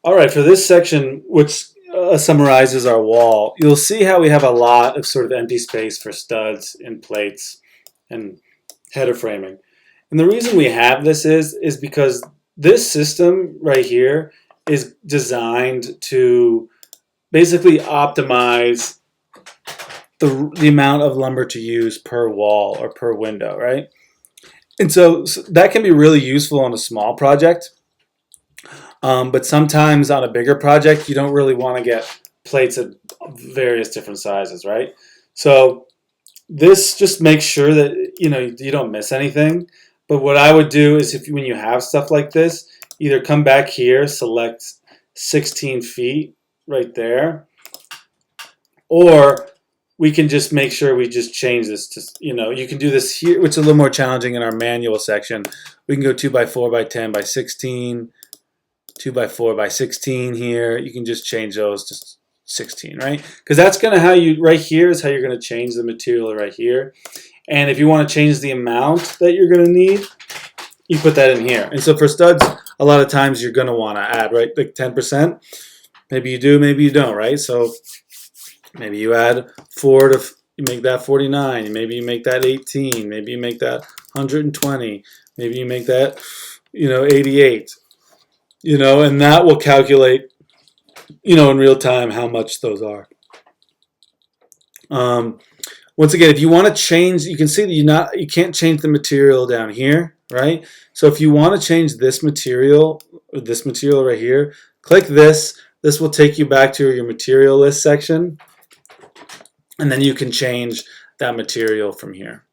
All right, for this section, which summarizes our wall, you'll see how we have a lot of sort of empty space for studs and plates and header framing. And the reason we have this is because this system right here is designed to basically optimize the amount of lumber to use per wall or per window, right? And so that can be really useful on a small project. But sometimes on a bigger project, you don't really want to get plates of various different sizes, right? So this just makes sure that you don't miss anything. But what I would do is if when you have stuff like this, either come back here, select 16 feet right there, or we can just make sure we just change this to, you can do this here, which is a little more challenging in our manual section. We can go 2 by 4 by 10 by 16. 2 by 4 by 16 here. You can just change those to 16, right? Because that's going to how you, right here is how you're going to change the material right here. And if you want to change the amount that you're going to need, you put that in here. And so for studs, a lot of times you're going to want to add, right, like 10%. Maybe you do, maybe you don't, right? So maybe you add 4 to, you make that 49. Maybe you make that 18. Maybe you make that 120. Maybe you make that, 88. And that will calculate, in real time how much those are. Once again, if you want to change, you can see that you can't change the material down here, right? So if you want to change this material right here, click this. This will take you back to your material list section, and then you can change that material from here.